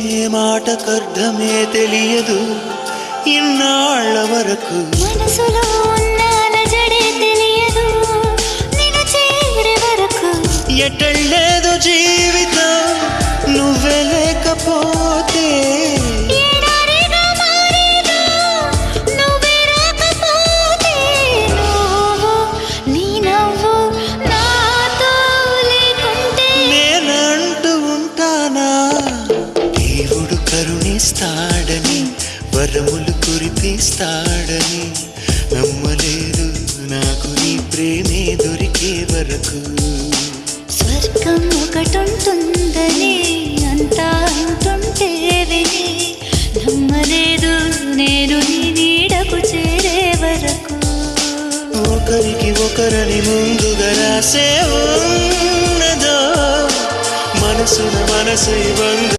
ఏ మాటకర్థమే తెలియదు ఇన్నాళ్ళ వరకు మనసులో ఉన్న అలజడే తెలియదు నిన్ను చేరే వరకు ఎటళ్ళేదో జీవితం నువ్వే లేకపోతే ఎడారిగా మారేదో నువ్వే రాకపోతే నువ్వు నీ నవ్వు నాతో లేకుంటే నేనంటూ ఉంటానా దేవుడు కరుణిస్తాడని వరములు కురిపిస్తాడని నమ్మలేదు నాకు నీ ప్రేమే దొరికే వరకు స్వర్గం ఒకటుంటుందని అంతా అంటుంటే విని నమ్మలేదు నేను నీ నీడకు చేరే వరకు ఒకరికి ఒకరని ముందుగా రాసే ఉన్నదో మనసున మనసు బంధు